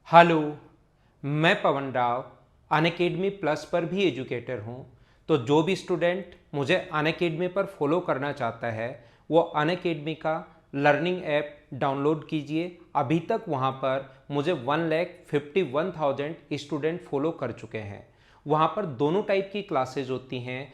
Hello, मैं Pavan Rao Unacademy plus पर भी एजुकेटर हूँ। तो जो भी स्टूडेंट मुझे अनअकैडमी पर फॉलो करना चाहता है वो अनअकैडमी का लर्निंग ऐप डाउनलोड कीजिए। अभी तक वहाँ पर मुझे 1,51,000 स्टूडेंट फॉलो कर चुके हैं। वहाँ पर दोनों टाइप की क्लासेज होती हैं,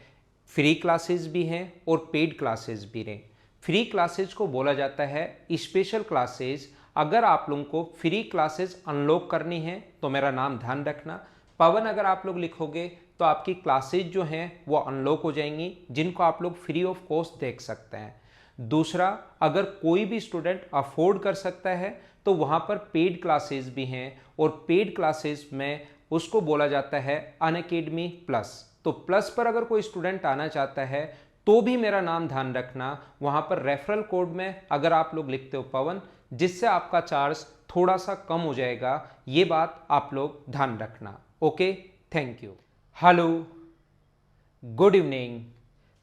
फ्री क्लासेस भी हैं और पेड क्लासेस भी हैं। फ्री क्लासेज को बोला जाता है स्पेशल क्लासेज। अगर आप लोगों को फ्री क्लासेस अनलॉक करनी है तो मेरा नाम ध्यान रखना, पवन अगर आप लोग लिखोगे तो आपकी क्लासेज जो हैं वो अनलॉक हो जाएंगी, जिनको आप लोग फ्री ऑफ कॉस्ट देख सकते हैं। दूसरा, अगर कोई भी स्टूडेंट अफोर्ड कर सकता है तो वहाँ पर पेड क्लासेस भी हैं, और पेड क्लासेस में उसको बोला जाता है अनअकैडमी प्लस। तो प्लस पर अगर कोई स्टूडेंट आना चाहता है तो भी मेरा नाम ध्यान रखना, वहाँ पर रेफरल कोड में अगर आप लोग लिखते हो पवन, जिससे आपका चार्ज थोड़ा सा कम हो जाएगा। ये बात आप लोग ध्यान रखना। Okay, thank you. Hello, good evening.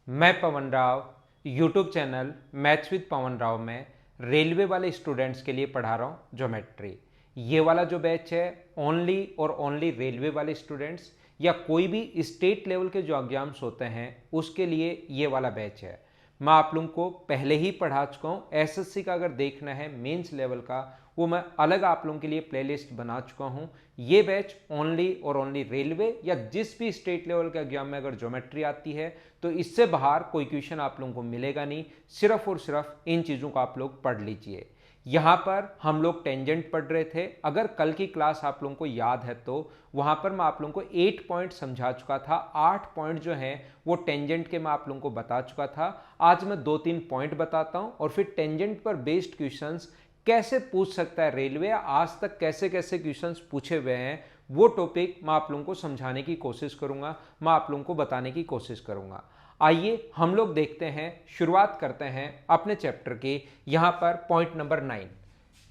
मैं Pavan Rao YouTube channel maths with Pavan Rao में रेलवे वाले स्टूडेंट्स के लिए पढ़ा रहा हूँ ज्योमेट्री। ये वाला जो बैच है ओनली और ओनली रेलवे वाले स्टूडेंट्स या कोई भी स्टेट लेवल के जो एग्जाम्स होते हैं उसके लिए ये वाला बैच है। मैं आप लोगों को पहले ही पढ़ा चुका हूँ। एसएससी का अगर देखना है मेंस लेवल का, वो मैं अलग आप लोगों के लिए प्लेलिस्ट बना चुका हूँ। ये बैच ओनली और ओनली रेलवे या जिस भी स्टेट लेवल के एग्जाम में अगर ज्योमेट्री आती है तो इससे बाहर कोई क्वेश्चन आप लोगों को मिलेगा नहीं। सिर्फ और सिर्फ इन चीज़ों को आप लोग पढ़ लीजिए। यहाँ पर हम लोग टेंजेंट पढ़ रहे थे। अगर कल की क्लास आप लोगों को याद है तो वहाँ पर मैं आप लोगों को 8 पॉइंट समझा चुका था। 8 पॉइंट जो हैं वो टेंजेंट के मैं आप लोगों को बता चुका था। आज मैं 2-3 पॉइंट बताता हूँ और फिर टेंजेंट पर बेस्ड क्वेश्चंस कैसे पूछ सकता है रेलवे, आज तक कैसे कैसे क्वेश्चंस पूछे हुए हैं, वो टॉपिक मैं आप लोगों को समझाने की कोशिश करूंगा, मैं आप लोगों को बताने की कोशिश करूंगा। आइए हम लोग देखते हैं, शुरुआत करते हैं अपने चैप्टर की। यहाँ पर पॉइंट नंबर 9।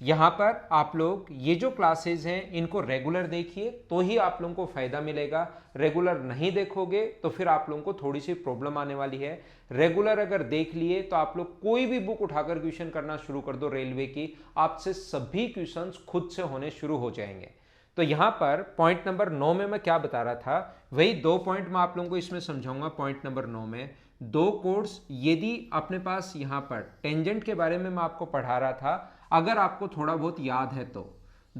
यहाँ पर आप लोग ये जो क्लासेस हैं इनको रेगुलर देखिए तो ही आप लोगों को फायदा मिलेगा। रेगुलर नहीं देखोगे तो फिर आप लोगों को थोड़ी सी प्रॉब्लम आने वाली है। रेगुलर अगर देख लिए तो आप लोग कोई भी बुक उठाकर क्वेश्चन करना शुरू कर दो रेलवे की, आपसे सभी क्वेश्चंस खुद से होने शुरू हो जाएंगे। तो यहाँ पर पॉइंट नंबर 9 में मैं क्या बता रहा था, वही 2 पॉइंट मैं आप लोगों को इसमें समझाऊंगा। पॉइंट नंबर 9 में 2 कोड्स यदि अपने पास यहाँ पर टेंजेंट के बारे में मैं आपको पढ़ा रहा था, अगर आपको थोड़ा बहुत याद है तो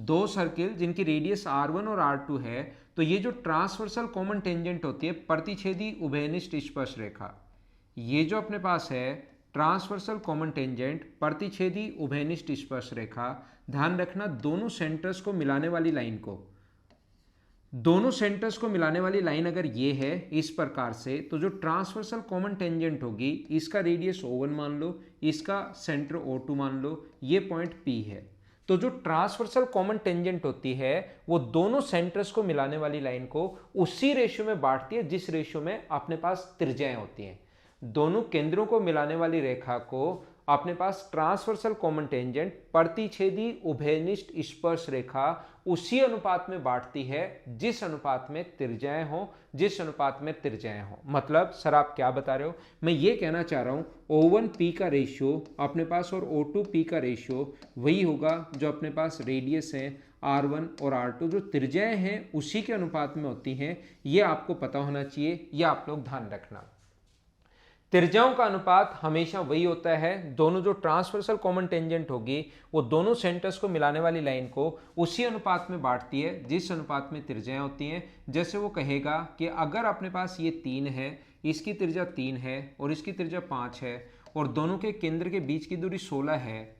2 सर्किल जिनकी रेडियस R1 और R2 है, तो ये जो ट्रांसवर्सल कॉमन टेंजेंट होती है प्रतिच्छेदी उभयनिष्ठ स्पर्श रेखा, ये जो अपने पास है ट्रांसवर्सल कॉमन टेंजेंट प्रतिच्छेदी उभयनिष्ठ स्पर्श रेखा, ध्यान रखना दोनों सेंटर्स को मिलाने वाली लाइन को, दोनों सेंटर्स को मिलाने वाली लाइन अगर ये है इस प्रकार से, तो जो ट्रांसवर्सल कॉमन टेंजेंट होगी इसका रेडियस O1 मान लो, इसका सेंटर O2 मान लो, ये पॉइंट P है। तो जो ट्रांसवर्सल कॉमन टेंजेंट होती है वो दोनों सेंटर्स को मिलाने वाली लाइन को उसी रेशियो में बांटती है जिस रेशियो में अपने पास त्रिज्याएं होती हैं। दोनों केंद्रों को मिलाने वाली रेखा को अपने पास ट्रांसवर्सल कॉमन टेंजेंट प्रतिच्छेदी उभयनिष्ठ स्पर्श रेखा उसी अनुपात में बांटती है जिस अनुपात में त्रिज्याएं हो, जिस अनुपात में त्रिज्याएं हो। मतलब सर आप क्या बता रहे हो, मैं ये कहना चाह रहा हूं O1P का रेशियो अपने पास और O2P का रेशियो वही होगा जो अपने पास रेडियस है R1 और R2, जो त्रिज्याएं हैं उसी के अनुपात में होती हैं। ये आपको पता होना चाहिए, ये आप लोग ध्यान रखना। त्रिज्याओं का अनुपात हमेशा वही होता है, दोनों जो ट्रांसवर्सल कॉमन टेंजेंट होगी वो दोनों सेंटर्स को मिलाने वाली लाइन को उसी अनुपात में बांटती है जिस अनुपात में त्रिज्याएं होती हैं। जैसे वो कहेगा कि अगर अपने पास ये 3 है, इसकी त्रिज्या 3 है और इसकी त्रिज्या 5 है और दोनों के केंद्र के बीच की दूरी 16 है,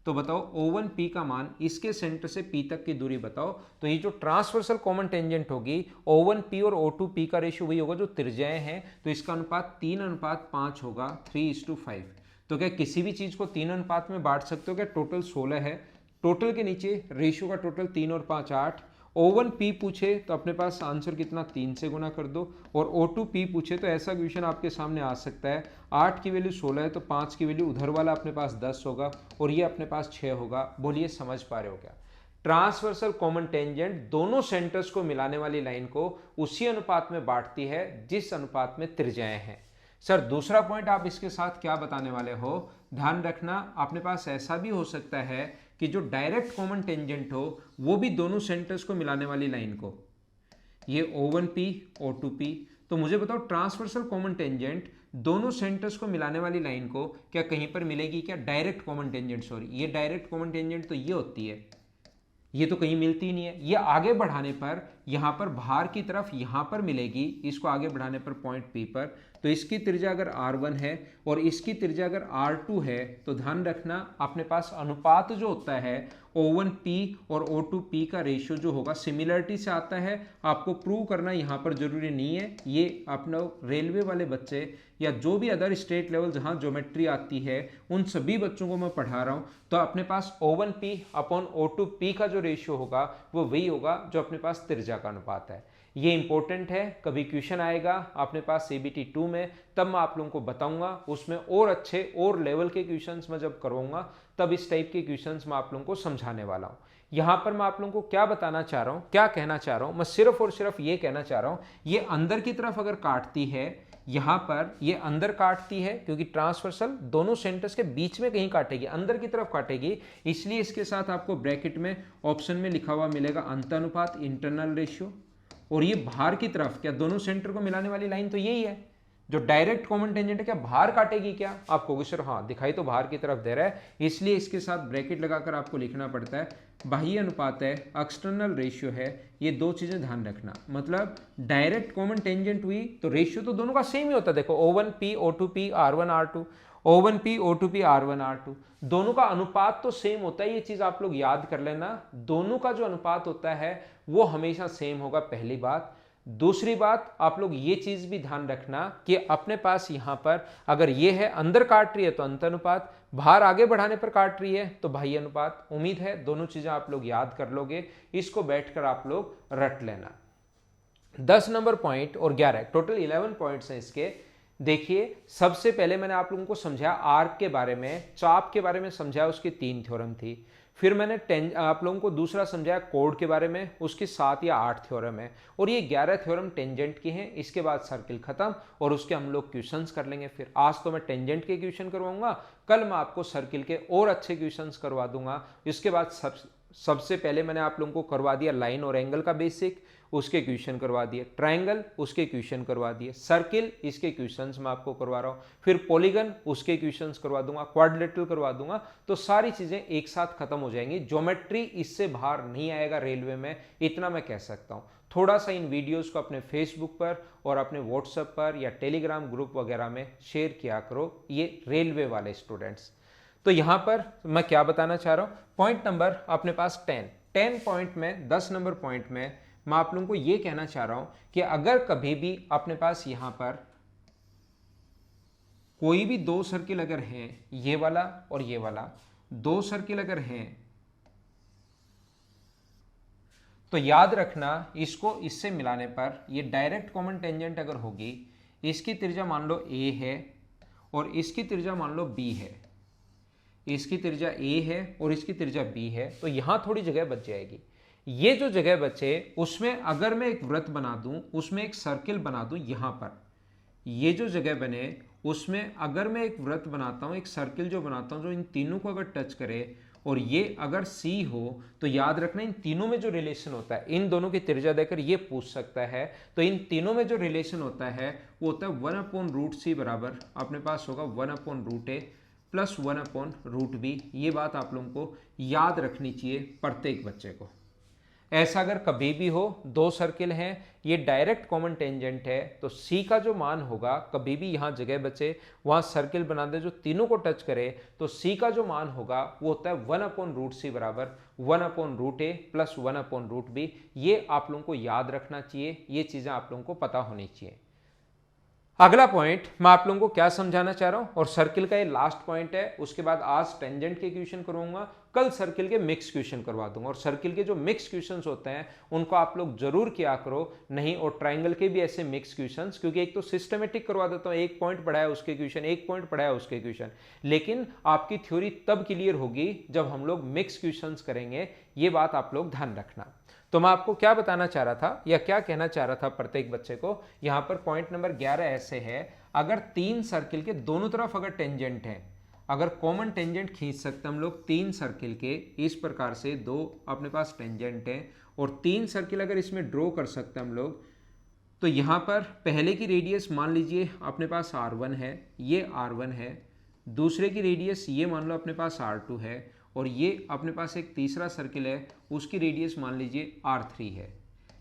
तो बताओ O1P का मान, इसके सेंटर से P तक की दूरी बताओ। तो ये जो ट्रांसवर्सल कॉमन टेंजेंट होगी O1P और O2P का रेशियो वही होगा जो त्रिज्याएं हैं, तो इसका अनुपात 3:5 होगा, 3:5। तो क्या किसी भी चीज को 3 अनुपात में बांट सकते हो क्या? टोटल 16 है, टोटल के नीचे रेशियो का टोटल 3 और 5 8। O1P पूछे तो अपने पास आंसर कितना, 3 से गुना कर दो। और O2P पूछे तो ऐसा क्वेश्चन आपके सामने आ सकता है, 8 की वैल्यू 16 है तो 5 की वैल्यू उधर वाला अपने पास 10 होगा और ये अपने पास 6 होगा। बोलिए समझ पा रहे हो क्या? ट्रांसवर्सल कॉमन टेंजेंट दोनों सेंटर्स को मिलाने वाली लाइन को उसी अनुपात में बांटती है जिस अनुपात में त्रिज्याएं हैं। सर दूसरा पॉइंट आप इसके साथ क्या बताने वाले हो, ध्यान रखना। अपने पास ऐसा भी हो सकता है कि जो डायरेक्ट कॉमन टेंजेंट हो वो भी दोनों सेंटर्स को मिलाने वाली लाइन को, ये O1P O2P, तो मुझे बताओ ट्रांसवर्सल कॉमन टेंजेंट दोनों सेंटर्स को मिलाने वाली लाइन को क्या कहीं पर मिलेगी क्या? डायरेक्ट कॉमन टेंजेंट, सॉरी, ये डायरेक्ट कॉमन टेंजेंट तो ये होती है, ये तो कहीं मिलती ही नहीं है। ये आगे बढ़ाने पर यहाँ पर बाहर की तरफ यहाँ पर मिलेगी, इसको आगे बढ़ाने पर पॉइंट P पर, तो इसकी त्रिज्या अगर R1 है और इसकी त्रिज्या अगर R2 है तो ध्यान रखना अपने पास अनुपात जो होता है O1P और O2P का रेशियो जो होगा सिमिलरिटी से आता है। आपको प्रूव करना यहाँ पर जरूरी नहीं है, ये अपना रेलवे वाले बच्चे या जो भी अदर स्टेट लेवल जहाँ ज्योमेट्री आती है उन सभी बच्चों को मैं पढ़ा रहा हूँ। तो अपने पास O1P अपॉन O2P का जो रेशियो होगा वो वही होगा जो अपने पास त्रिज्या का अनुपात है। ये इंपॉर्टेंट है, कभी क्वेश्चन आएगा अपने पास CBT 2 में, तब मैं आप लोगों को बताऊंगा, उसमें और अच्छे और लेवल के क्वेश्चंस मैं जब करवाऊंगा तब इस टाइप के क्वेश्चंस मैं आप लोगों को समझाने वाला हूं। यहां पर मैं आप लोगों को क्या बताना चाह रहा हूं, क्या कहना चाह रहा हूं, मैं सिर्फ और सिर्फ ये कहना चाह रहा हूं, ये अंदर की तरफ अगर काटती है, यहां पर ये अंदर काटती है क्योंकि ट्रांसवर्सल दोनों सेंटर्स के बीच में कहीं काटेगी, अंदर की तरफ काटेगी, इसलिए इसके साथ आपको ब्रैकेट में ऑप्शन में लिखा हुआ मिलेगा अंतानुपात, इंटरनल रेशियो। और ये बाहर की तरफ क्या दोनों सेंटर को मिलाने वाली लाइन तो यही है जो डायरेक्ट कॉमन टेंजेंट है, क्या बाहर काटेगी क्या? आप कहोगे सर हाँ दिखाई तो बाहर की तरफ दे रहा है, इसलिए इसके साथ ब्रैकेट लगाकर आपको लिखना पड़ता है बाह्य अनुपात है, एक्सटर्नल रेशियो है। ये दो चीजें ध्यान रखना, मतलब डायरेक्ट कॉमन टेंजेंट हुई तो रेशियो तो दोनों का सेम ही होता है। देखो O1P O2P R1 R2, O1P O2P R1 R2, दोनों का अनुपात तो सेम होता है, ये चीज आप लोग याद कर लेना, दोनों का जो अनुपात होता है वो हमेशा सेम होगा, पहली बात। दूसरी बात आप लोग ये चीज भी ध्यान रखना कि अपने पास यहां पर अगर ये है अंदर काट रही है तो अंतनुपात, बाहर आगे बढ़ाने पर काट रही है तो बाह्य अनुपात। उम्मीद है दोनों चीजें आप लोग याद कर लोगे, इसको बैठकर आप लोग रट लेना। 10 नंबर पॉइंट और 11 टोटल 11 पॉइंट्स हैं इसके। देखिए सबसे पहले मैंने आप लोगों को समझाया आर्क के बारे में, चाप के बारे में समझाया, उसकी 3 थ्योरम थी। फिर मैंने आप लोगों को दूसरा समझाया कोड के बारे में, उसकी 7 या 8 थ्योरम है और ये 11 थ्योरम टेंजेंट की हैं। इसके बाद सर्किल खत्म और उसके हम लोग क्वेश्चंस कर लेंगे। फिर आज तो मैं टेंजेंट के क्वेश्चन करवाऊंगा, कल मैं आपको सर्किल के और अच्छे क्वेश्चंस करवा दूंगा। इसके बाद सबसे पहले मैंने आप लोगों को करवा दिया लाइन और एंगल का बेसिक, उसके क्वेश्चन करवा दिए, ट्रायंगल उसके क्वेश्चन करवा दिए, सर्किल इसके क्वेश्चंस मैं आपको करवा रहा हूं, फिर पॉलीगन उसके क्वेश्चंस करवा दूंगा, क्वाड्रिलेटरल करवा दूंगा, तो सारी चीजें एक साथ खत्म हो जाएंगी। ज्योमेट्री इससे बाहर नहीं आएगा रेलवे में, इतना मैं कह सकता हूं। थोड़ा सा इन वीडियोस को अपने फेसबुक पर और अपने व्हाट्सएप पर या टेलीग्राम ग्रुप वगैरह में शेयर किया करो, ये रेलवे वाले स्टूडेंट्स। तो यहां पर मैं क्या बताना चाह रहा हूं, पॉइंट नंबर अपने पास 10 पॉइंट में 10 नंबर पॉइंट में मैं आप लोगों को यह कहना चाह रहा हूं कि अगर कभी भी अपने पास यहां पर कोई भी 2 सर्किल अगर हैं, ये वाला और ये वाला 2 सर्किल अगर हैं, तो याद रखना इसको इससे मिलाने पर ये डायरेक्ट कॉमन टेंजेंट अगर होगी, इसकी त्रिज्या मान लो A है और इसकी त्रिज्या मान लो B है, इसकी त्रिज्या A है और इसकी त्रिज्या B है, तो यहां थोड़ी जगह बच जाएगी। ये जो जगह बचे उसमें अगर मैं एक वृत्त बना दूं, उसमें एक सर्किल बना दूं, यहां पर ये जो जगह बने उसमें अगर मैं एक वृत्त बनाता हूं, एक सर्किल जो बनाता हूं जो इन तीनों को अगर टच करे और ये अगर C हो, तो याद रखना इन तीनों में जो रिलेशन होता है, इन दोनों की त्रिज्या देकर ये पूछ सकता है, तो इन तीनों में जो रिलेशन होता है वो होता है 1/√C बराबर अपने पास होगा 1/√A प्लस 1/√B। ये बात आप लोगों को याद रखनी चाहिए प्रत्येक बच्चे को। ऐसा अगर कभी भी हो 2 सर्किल हैं, ये डायरेक्ट कॉमन टेंजेंट है, तो C का जो मान होगा, कभी भी यहां जगह बचे वहां सर्किल बना दे जो तीनों को टच करे, तो C का जो मान होगा वो होता है 1/√C बराबर 1/√A प्लस 1/√B। ये आप लोगों को याद रखना चाहिए, ये चीजें आप लोगों को पता होनी चाहिए। अगला पॉइंट मैं आप लोगों को क्या समझाना चाह रहा हूं, और सर्किल का ये लास्ट पॉइंट है, उसके बाद आज टेंजेंट के क्वेश्चन करवाऊंगा, कल सर्किल के मिक्स क्वेश्चन करवा दूंगा। और सर्किल के जो मिक्स क्वेश्चंस होते हैं उनको आप लोग जरूर किया करो, नहीं और ट्रायंगल के भी ऐसे मिक्स क्वेश्चंस, क्योंकि एक तो सिस्टमेटिक करवा देता हूं, 1 पॉइंट पढ़ाया उसके क्वेश्चन, 1 पॉइंट पढ़ाया उसके क्वेश्चन, लेकिन आपकी थ्योरी तब क्लियर होगी जब हम लोग मिक्स क्वेश्चंस करेंगे, ये बात आप लोग ध्यान रखना। तो मैं आपको क्या बताना चाह रहा था या क्या कहना चाह रहा था प्रत्येक बच्चे को, यहां पर पॉइंट नंबर 11 ऐसे है, अगर 3 सर्किल के दोनों तरफ अगर टेंजेंट है, अगर कॉमन टेंजेंट खींच सकते हम लोग 3 सर्किल के, इस प्रकार से 2 अपने पास टेंजेंट हैं और 3 सर्किल अगर इसमें ड्रॉ कर सकते हम लोग, तो यहाँ पर पहले की रेडियस मान लीजिए अपने पास R1 है, ये R1 है, दूसरे की रेडियस ये मान लो अपने पास R2 है, और ये अपने पास एक तीसरा सर्किल है, उसकी रेडियस मान लीजिए R3 है,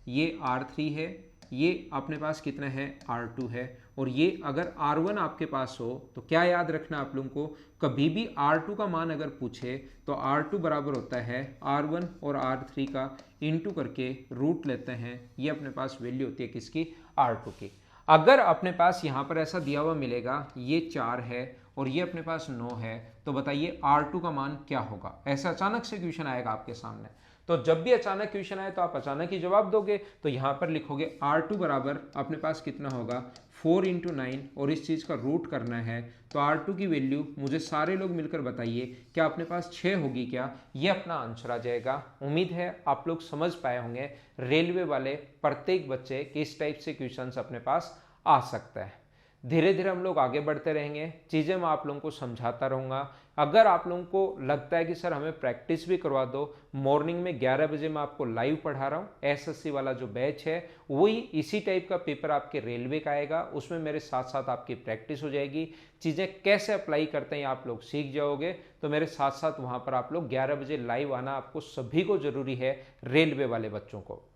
ये R3 है, ये अपने पास कितना है R2 है, और ये अगर R1 आपके पास हो तो क्या याद रखना आप लोगों को, कभी भी R2 का मान अगर पूछे तो R2 बराबर होता है R1 और R3 का इंटू करके रूट लेते हैं, ये अपने पास वैल्यू होती है किसकी, R2 की। अगर अपने पास यहाँ पर ऐसा दिया हुआ मिलेगा, ये 4 है और ये अपने पास 9 है, तो बताइए R2 का मान क्या होगा। ऐसा अचानक से क्वेश्चन आएगा आपके सामने, तो जब भी अचानक क्वेश्चन आए तो आप अचानक ही जवाब दोगे। तो यहाँ पर लिखोगे R2 बराबर अपने पास कितना होगा 4 × 9, और इस चीज़ का रूट करना है, तो R2 की वैल्यू मुझे सारे लोग मिलकर बताइए क्या अपने पास 6 होगी क्या, ये अपना आंसर आ जाएगा। उम्मीद है आप लोग समझ पाए होंगे रेलवे वाले प्रत्येक बच्चे किस टाइप से क्वेश्चन अपने पास आ सकता है। धीरे धीरे हम लोग आगे बढ़ते रहेंगे, चीज़ें मैं आप लोगों को समझाता रहूँगा। अगर आप लोगों को लगता है कि सर हमें प्रैक्टिस भी करवा दो, मॉर्निंग में 11 बजे मैं आपको लाइव पढ़ा रहा हूँ, एसएससी वाला जो बैच है वही इसी टाइप का पेपर आपके रेलवे का आएगा, उसमें मेरे साथ साथ आपकी प्रैक्टिस हो जाएगी, चीज़ें कैसे अप्लाई करते हैं आप लोग सीख जाओगे। तो मेरे साथ साथ वहाँ पर आप लोग 11 बजे लाइव आना आपको सभी को ज़रूरी है, रेलवे वाले बच्चों को।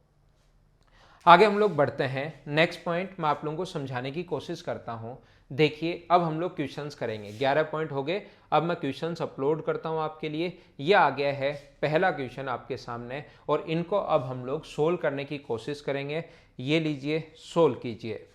आगे हम लोग बढ़ते हैं, नेक्स्ट पॉइंट मैं आप लोगों को समझाने की कोशिश करता हूं। देखिए अब हम लोग क्वेश्चंस करेंगे, 11 पॉइंट हो गए, अब मैं क्वेश्चंस अपलोड करता हूं आपके लिए। ये आ गया है पहला क्वेश्चन आपके सामने, और इनको अब हम लोग सोल्व करने की कोशिश करेंगे। ये लीजिए, सोल्व कीजिए।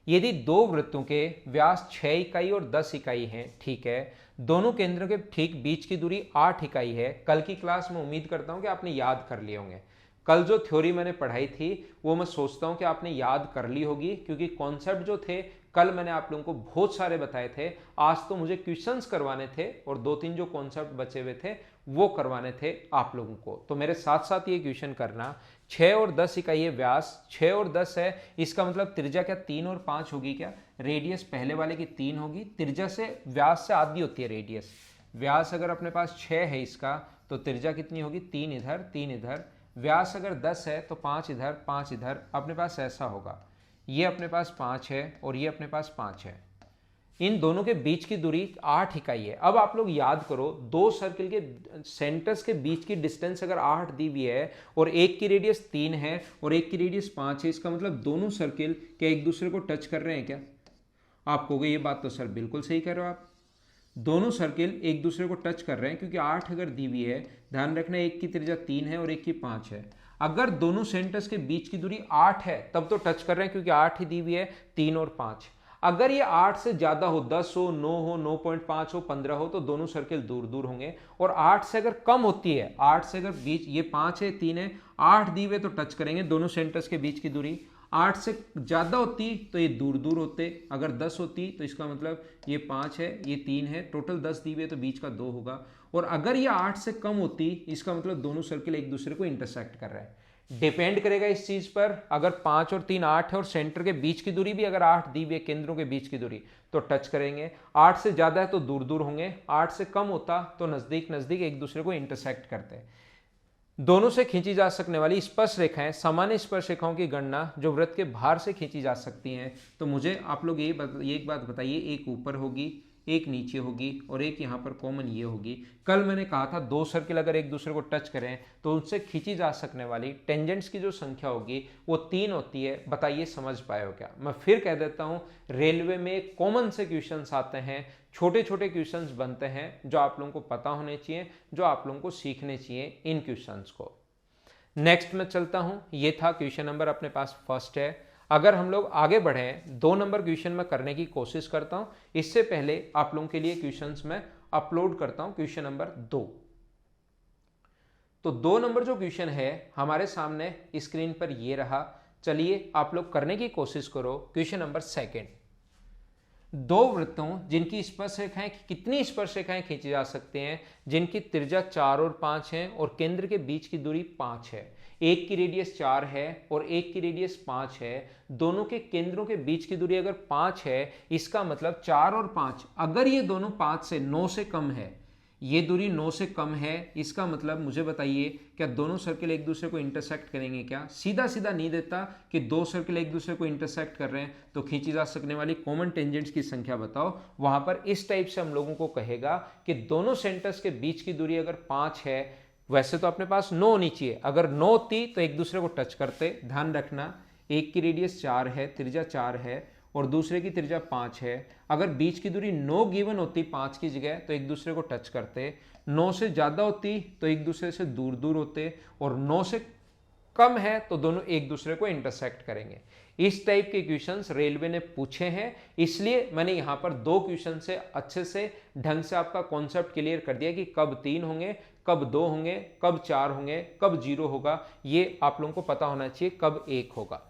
यदि दो वृत्तों के व्यास 6 इकाई और 10 इकाई हैं, ठीक है, दोनों केंद्रों के ठीक बीच की दूरी 8 इकाई है। कल की क्लास में उम्मीद करता हूं कि आपने याद कर लिए होंगे, कल जो थ्योरी मैंने पढ़ाई थी वो मैं सोचता हूं कि आपने याद कर ली होगी, क्योंकि कॉन्सेप्ट जो थे कल मैंने आप लोगों को बहुत सारे बताए थे। आज तो मुझे क्वेश्चंस करवाने थे और 2-3 जो कॉन्सेप्ट बचे हुए थे वो करवाने थे आप लोगों को। तो मेरे साथ साथ ये क्वेश्चन करना। 6 और 10 इकाई व्यास, 6 और 10 है, इसका मतलब त्रिज्या क्या 3 और 5 होगी क्या, रेडियस पहले वाले की 3 होगी, त्रिज्या से व्यास से आधी होती है रेडियस। व्यास अगर अपने पास 6 है इसका, तो त्रिज्या कितनी होगी 3 इधर 3 इधर। व्यास अगर 10 है तो 5 इधर 5 इधर, अपने पास ऐसा होगा। ये अपने पास 5 है और ये अपने पास 5 है, इन दोनों के बीच की दूरी 8 इकाई है। अब आप लोग याद करो, दो सर्किल के सेंटर्स के बीच की डिस्टेंस अगर 8 दी हुई है और एक की रेडियस 3 है और एक की रेडियस 5 है, इसका मतलब दोनों सर्किल क्या एक दूसरे को टच कर रहे हैं क्या। आप कहोगे ये बात तो सर बिल्कुल सही कह रहे हो आप, दोनों सर्किल एक दूसरे को टच कर रहे हैं, क्योंकि 8 अगर दी हुई है, ध्यान रखना एक की त्रिज्या 3 है और एक की 5 है। अगर दोनों सेंटर्स के बीच की दूरी 8 है तब तो टच कर रहे हैं, क्योंकि 8 ही दी हुई है, 3 और 5। अगर ये 8 से ज्यादा हो, 10 हो, 9 हो, 9.5 हो, 15 हो, तो दोनों सर्किल दूर दूर होंगे। और 8 से अगर कम होती है, 8 से अगर बीच, ये 5 है 3 है, 8 दी हुए तो टच करेंगे दोनों सेंटर्स के बीच की दूरी। 8 से ज़्यादा होती तो ये दूर दूर होते, अगर 10 होती तो इसका मतलब ये 5 है ये 3 है, टोटल 10 दी हुई है तो बीच का 2 होगा। और अगर ये 8 से कम होती, इसका मतलब दोनों सर्किल एक दूसरे को इंटरसेक्ट कर रहे हैं। डिपेंड करेगा इस चीज़ पर, अगर 5 और 3 8 है और सेंटर के बीच की दूरी भी अगर 8 दी हुई है, केंद्रों के बीच की दूरी, तो टच करेंगे। 8 से ज़्यादा है तो दूर दूर होंगे, 8 से कम होता तो नज़दीक नज़दीक एक दूसरे को इंटरसेक्ट करते हैं। दोनों से खींची जा सकने वाली स्पर्श रेखाएं, सामान्य स्पर्श रेखाओं की गणना जो वृत्त के बाहर से खींची जा सकती हैं। तो मुझे आप लोग ये एक बात बताइए, एक ऊपर होगी, एक नीचे होगी और एक यहाँ पर कॉमन ये होगी। कल मैंने कहा था दो सर्किल अगर एक दूसरे को टच करें तो उनसे खींची जा सकने वाली टेंजेंट्स की जो संख्या होगी वो 3 होती है। बताइए समझ पाए हो क्या। मैं फिर कह देता हूँ, रेलवे में कॉमन से क्वेश्चंस आते हैं, छोटे छोटे क्वेश्चंस बनते हैं जो आप लोगों को पता होने चाहिए, जो आप लोगों को सीखने चाहिए इन क्वेश्चंस को। नेक्स्ट में चलता हूँ, ये था क्वेश्चन नंबर अपने पास फर्स्ट है। अगर हम लोग आगे बढ़ें, 2 नंबर क्वेश्चन में करने की कोशिश करता हूं। इससे पहले आप लोगों के लिए क्वेश्चंस में अपलोड करता हूं क्वेश्चन नंबर 2। तो 2 नंबर जो क्वेश्चन है हमारे सामने स्क्रीन पर ये रहा। चलिए आप लोग करने की कोशिश करो। क्वेश्चन नंबर 2, दो वृत्तों जिनकी स्पर्श रेखाएं, कितनी स्पर्श रेखाएं खींची जा सकती हैं जिनकी त्रिज्या 4 और 5 है और केंद्र के बीच की दूरी 5 है। एक की रेडियस 4 है और एक की रेडियस 5 है, दोनों के केंद्रों के बीच की दूरी अगर 5 है, इसका मतलब 4 और 5, अगर ये दोनों 5 से 9 से कम है, ये दूरी 9 से कम है, इसका मतलब मुझे बताइए क्या दोनों सर्किल एक दूसरे को इंटरसेक्ट करेंगे क्या? सीधा सीधा नहीं देता कि दो सर्किल एक दूसरे को इंटरसेक्ट कर रहे हैं तो खींची जा सकने वाली कॉमन टेंजेंट्स की संख्या बताओ। वहां पर इस टाइप से हम लोगों को कहेगा कि दोनों सेंटर्स के बीच की दूरी अगर 5 है, वैसे तो अपने पास 9 होनी चाहिए, अगर 9 होती तो एक दूसरे को टच करते। ध्यान रखना, एक की रेडियस 4 है, त्रिज्या 4 है और दूसरे की त्रिज्या 5 है। अगर बीच की दूरी 9 गिवन होती 5 की जगह तो एक दूसरे को टच करते, 9 से ज़्यादा होती तो एक दूसरे से दूर दूर होते, और 9 से कम है तो दोनों एक दूसरे को इंटरसेक्ट करेंगे। इस टाइप के क्वेश्चंस रेलवे ने पूछे हैं, इसलिए मैंने यहां पर 2 क्वेश्चन से अच्छे से ढंग से आपका कॉन्सेप्ट क्लियर कर दिया कि कब 3 होंगे, कब 2 होंगे, कब 4 होंगे, कब 0 होगा, ये आप लोगों को पता होना चाहिए, कब 1 होगा।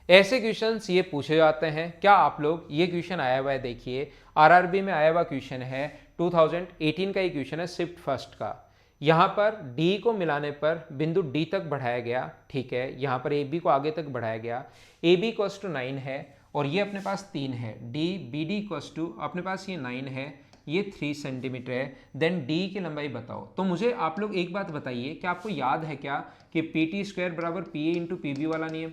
ऐसे क्वेश्चंस ये पूछे जाते हैं। क्या आप लोग ये क्वेश्चन आया हुआ है, देखिए आरआरबी में आया हुआ क्वेश्चन है, 2018 का ये क्वेश्चन है शिफ्ट फर्स्ट का। यहाँ पर डी को मिलाने पर बिंदु डी तक बढ़ाया गया, ठीक है, यहाँ पर ए बी को आगे तक बढ़ाया गया, ए बी इक्वल्स टू 9 है और ये अपने पास 3 है, D B D equals to अपने पास ये 9 है, ये 3 सेंटीमीटर है। देन डी की लंबाई बताओ। तो मुझे आप लोग एक बात बताइए कि आपको याद है क्या कि पी टी स्क्वायर बराबर P A into P B वाला नियम,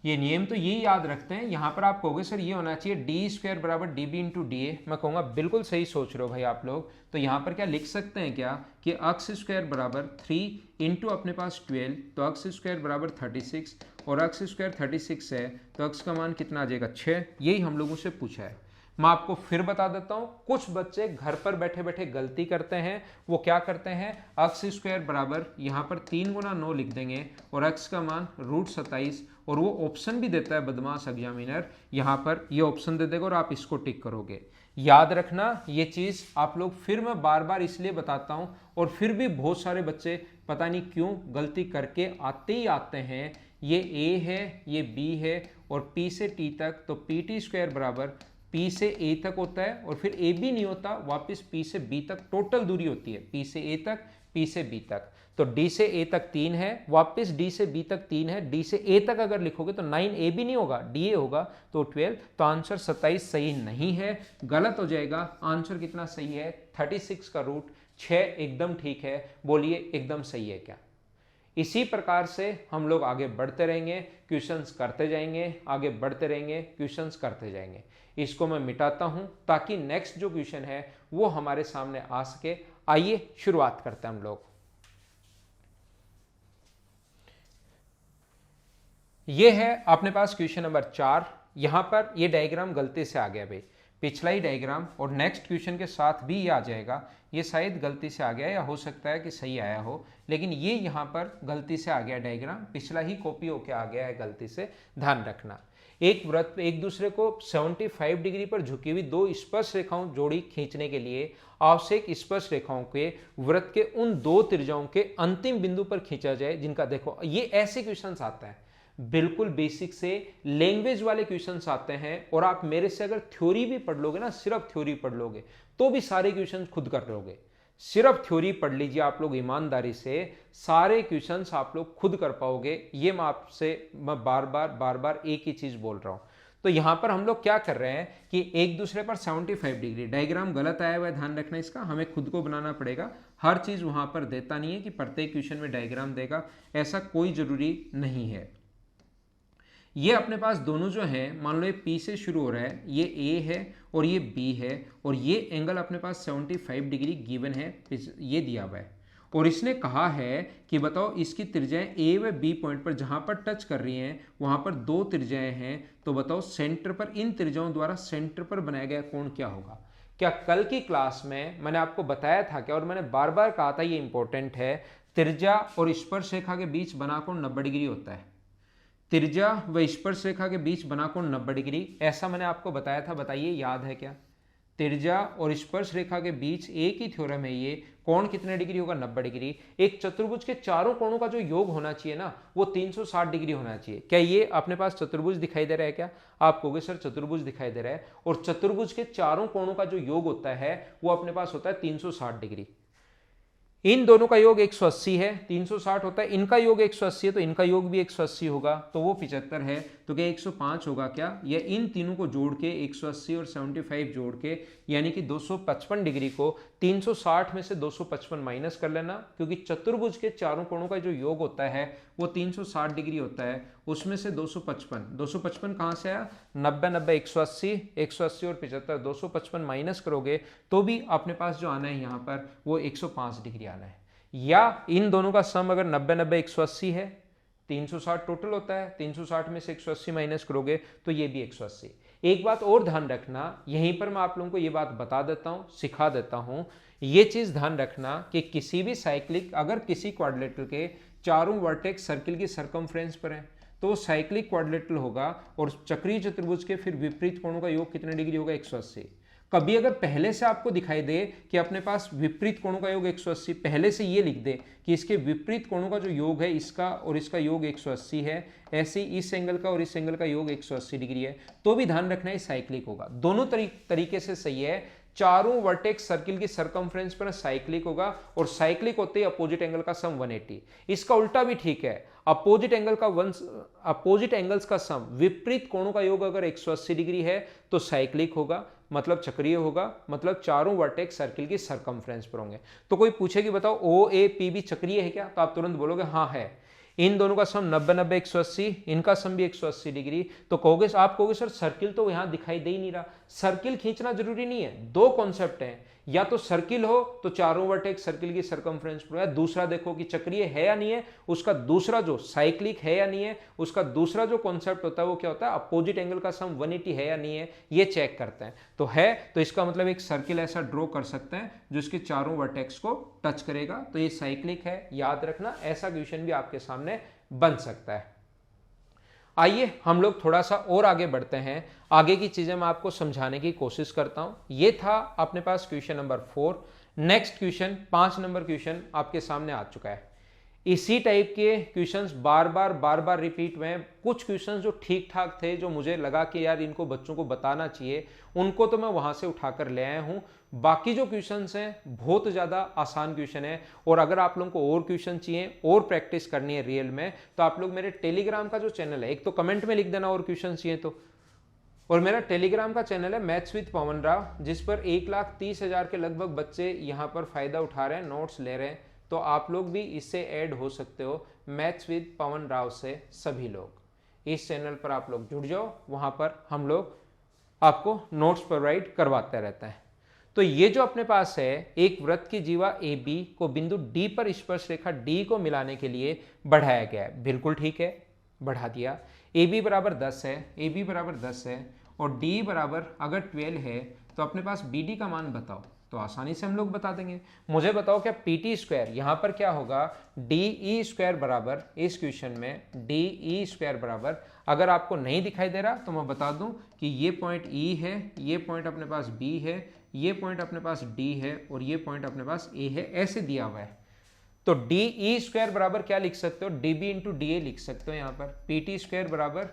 ये नियम तो ये याद रखते हैं। यहां पर आप कहोगे सर ये होना चाहिए डी स्क्वायर बराबर D B into D A, मैं कहूँगा बिल्कुल सही सोच रहे हो भाई आप लोग। तो यहाँ पर क्या लिख सकते हैं क्या कि अक्स स्क्वायर बराबर 3 इंटू अपने पास 12, तो अक्स स्क्वायर बराबर 36 और अक्स स्क्वायर 36 है तो अक्स का मान कितना आ जाएगा 6। यही हम लोगों से पूछा है। मैं आपको फिर बता देता हूं, कुछ बच्चे घर पर बैठे बैठे गलती करते हैं। वो क्या करते हैं, अक्स स्क्वायर बराबर यहाँ पर 3 गुना 9 लिख देंगे और अक्स का मान √27, और वो ऑप्शन भी देता है बदमाश एग्जामिनर, यहाँ पर ये ऑप्शन दे देगा और आप इसको टिक करोगे। याद रखना ये चीज़ आप लोग, फिर मैं बार बार इसलिए बताता हूँ, और फिर भी बहुत सारे बच्चे पता नहीं क्यों गलती करके आते ही आते हैं। ये ए है, ये बी है और पी से टी तक, तो पी टी स्क्वायर बराबर P से A तक होता है और फिर A भी नहीं होता, वापस P से B तक टोटल दूरी होती है, P से A तक, P से B तक। तो D से A तक 3 है, वापस D से B तक 3 है, D से A तक अगर लिखोगे तो 9A भी नहीं होगा, DA होगा, तो 12। तो आंसर 27 सही नहीं है, गलत हो जाएगा। आंसर कितना सही है, 36 का रूट 6 एकदम ठीक है। बोलिए एकदम सही है क्या? इसी प्रकार से हम लोग आगे बढ़ते रहेंगे, क्वेश्चंस करते जाएंगे, आगे बढ़ते रहेंगे, क्वेश्चंस करते जाएंगे। इसको मैं मिटाता हूं ताकि नेक्स्ट जो क्वेश्चन है वो हमारे सामने आ सके। आइए शुरुआत करते हैं हम लोग। ये है अपने पास क्वेश्चन नंबर 4। यहां पर ये डायग्राम गलती से आ गया भाई, पिछला ही डायग्राम और नेक्स्ट क्वेश्चन के साथ भी ये आ जाएगा। ये शायद गलती से आ गया या हो सकता है कि सही आया हो, लेकिन ये यहाँ पर गलती से आ गया डायग्राम, पिछला ही कॉपी होके आ गया है गलती से। ध्यान रखना, एक वृत्त पे एक दूसरे को 75 डिग्री पर झुकी हुई 2 स्पर्श रेखाओं जोड़ी खींचने के लिए आवश्यक स्पर्श रेखाओं के वृत्त के उन 2 त्रिज्याओं के अंतिम बिंदु पर खींचा जाए जिनका, देखो ये ऐसे क्वेश्चंस आते हैं, बिल्कुल बेसिक से लैंग्वेज वाले क्वेश्चंस आते हैं। और आप मेरे से अगर थ्योरी भी पढ़ लोगे ना, सिर्फ थ्योरी पढ़ लोगे तो भी सारे क्वेश्चंस खुद कर लोगे। सिर्फ थ्योरी पढ़ लीजिए आप लोग ईमानदारी से, सारे क्वेश्चंस आप लोग खुद कर पाओगे। ये मैं बार बार एक ही चीज बोल रहा हूं। तो यहां पर हम लोग क्या कर रहे हैं कि एक दूसरे पर 75 डिग्री, डायग्राम गलत आया हुआ है, ध्यान रखना इसका, हमें खुद को बनाना पड़ेगा। हर चीज वहां पर देता नहीं है कि प्रत्येक क्वेश्चन में डायग्राम देगा, ऐसा कोई जरूरी नहीं है। ये अपने पास दोनों जो हैं, मान लो ये P से शुरू हो रहा है, ये A है और ये B है, और ये एंगल अपने पास 75 डिग्री गिवन है, ये दिया हुआ है। और इसने कहा है कि बताओ इसकी त्रिज्याएं A व B पॉइंट पर जहां पर टच कर रही हैं वहां पर 2 त्रिज्याएं हैं, तो बताओ सेंटर पर इन त्रिज्याओं द्वारा सेंटर पर बनाया गया कोण क्या होगा। क्या कल की क्लास में मैंने आपको बताया था क्या, और मैंने बार बार कहा था ये इंपॉर्टेंट है, त्रिज्या और स्पर्श रेखा के बीच बना कोण 90 डिग्री होता है। त्रिज्या व स्पर्श रेखा के बीच बना कोण 90 डिग्री, ऐसा मैंने आपको बताया था, बताइए याद है क्या। त्रिज्या और स्पर्श रेखा के बीच एक ही थ्योरम है ये, कोण कितने डिग्री होगा, 90 डिग्री। एक चतुर्भुज के चारों कोणों का जो योग होना चाहिए ना, वो 360 डिग्री होना चाहिए। क्या ये अपने पास चतुर्भुज दिखाई दे रहा है क्या? आप कहोगे सर चतुर्भुज दिखाई दे रहा है, और चतुर्भुज के चारों कोणों का जो योग होता है वो अपने पास होता है 360 डिग्री। इन दोनों का योग 180 है, 360 होता है, इनका योग 180 है तो इनका योग भी 180 होगा, तो वो 75 है। तो क्या 105 होगा क्या? या इन तीनों को जोड़ के 180 और 75 जोड़ के यानी कि 255 डिग्री को 360 में से 255 माइनस कर लेना, क्योंकि चतुर्भुज के चारों कोणों का जो योग होता है वो 360 डिग्री होता है, उसमें से 255 कहाँ से आया? 90 90 180, 180 और 75, 255 माइनस करोगे तो भी अपने पास जो आना है यहाँ पर वो 105 डिग्री आना है। या इन दोनों का सम अगर 90 90 180 है, 360 टोटल होता है, 360 में से 180 माइनस करोगे तो ये भी 180। एक बात और ध्यान रखना, यहीं पर मैं आप लोगों को ये बात बता देता हूं, सिखा देता हूं, ये चीज ध्यान रखना कि किसी भी साइक्लिक अगर किसी क्वाड्रिलेटरल के चारों वर्टेक्स सर्किल की सरकमफ्रेंस पर है तो साइक्लिक क्वाड्रिलेटरल होगा और चक्रीय चतुर्भुज के फिर विपरीत कोणों का योग कितने डिग्री होगा? 180। कभी अगर पहले से आपको दिखाई दे कि अपने पास विपरीत कोणों का योग 180, पहले से ये लिख दे कि इसके विपरीत कोणों का जो योग है इसका और इसका योग 180 है, ऐसे इस एंगल का और इस एंगल का योग 180 डिग्री है, तो भी ध्यान रखना है साइक्लिक होगा। दोनों तरीके से सही है, चारों वर्टेक्स सर्किल की सरकमफ्रेंस पर साइक्लिक होगा और साइक्लिक होते ही अपोजिट एंगल का सम 180। इसका उल्टा भी ठीक है, अपोजिट एंगल्स का सम विपरीत कोणों का योग अगर 180 डिग्री है तो साइक्लिक होगा, मतलब चक्रीय होगा, मतलब चारों वर्टेक्स सर्किल की सरकमफ्रेंस पर होंगे। तो कोई पूछे कि बताओ ओ ए पी भी चक्रीय है क्या, तो आप तुरंत बोलोगे हाँ है। इन दोनों का सम 90 90 180, इनका सम भी 180 डिग्री। तो कहोगे, आप कहोगे सर सर्किल तो यहां दिखाई दे ही नहीं रहा। सर्किल खींचना जरूरी नहीं है, दो कॉन्सेप्ट हैं, या तो सर्किल हो तो चारों वर्टेक्स सर्किल की सरकमफ्रेंस पर है, दूसरा देखो कि चक्रीय है या नहीं है, उसका दूसरा जो साइक्लिक है या नहीं है, उसका दूसरा जो कॉन्सेप्ट होता है वो क्या होता है? अपोजिट एंगल का सम 180 है या नहीं है, ये चेक करते हैं। तो है, तो इसका मतलब एक सर्किल ऐसा ड्रॉ कर सकते हैं जो इसके चारों वर्टेक्स को टच करेगा, तो ये साइक्लिक है, याद रखना। ऐसा क्वेश्चन भी आपके सामने बन सकता है। आइए हम लोग थोड़ा सा और आगे बढ़ते हैं, आगे की चीजें मैं आपको समझाने की कोशिश करता हूं। ये था अपने पास question number 4। Next question 5 number question आपके सामने आ चुका है। इसी टाइप के क्वेश्चंस बार बार रिपीट हुए हैं। कुछ क्वेश्चंस जो ठीक ठाक थे, जो मुझे लगा कि यार इनको बच्चों को बताना चाहिए, उनको तो मैं वहां से उठाकर ले आया हूं। बाकी जो क्वेश्चंस हैं बहुत ज़्यादा आसान क्वेश्चन है, और अगर आप लोगों को और क्वेश्चन चाहिए और प्रैक्टिस करनी है रियल में, तो आप लोग मेरे टेलीग्राम का जो चैनल है, एक तो कमेंट में लिख देना और क्वेश्चन चाहिए तो, और मेरा टेलीग्राम का चैनल है मैथ्स विद पवन राव, जिस पर 1,30,000 के लगभग बच्चे यहाँ पर फायदा उठा रहे हैं, नोट्स ले रहे हैं। तो आप लोग भी इससे ऐड हो सकते हो, मैथ्स विद पवन राव से सभी लोग इस चैनल पर आप लोग जुड़ जाओ, वहां पर हम लोग आपको नोट्स प्रोवाइड करवाते रहते हैं। तो ये जो अपने पास है, एक वृत्त की जीवा ए बी को बिंदु डी पर स्पर्श रेखा डी को मिलाने के लिए बढ़ाया गया है। बिल्कुल ठीक है, बढ़ा दिया। ए बी बराबर 10 है, ए बी बराबर 10 है, और डी बराबर अगर 12 है तो अपने पास बी डी का मान बताओ, तो आसानी से हम लोग बता देंगे। मुझे बताओ क्या पी टी स्क्वायर यहाँ पर क्या होगा? डी ई स्क्वायर बराबर, इस क्वेश्चन में डी ई स्क्वायर बराबर, अगर आपको नहीं दिखाई दे रहा तो मैं बता दूं कि ये पॉइंट ई है, ये पॉइंट अपने पास बी है, ये पॉइंट अपने पास डी है, और ये पॉइंट अपने पास ए है, ऐसे दिया हुआ है। तो डी ई स्क्वायर बराबर क्या लिख सकते हो? D B into D A लिख सकते हो। यहाँ पर पी टी स्क्वायर बराबर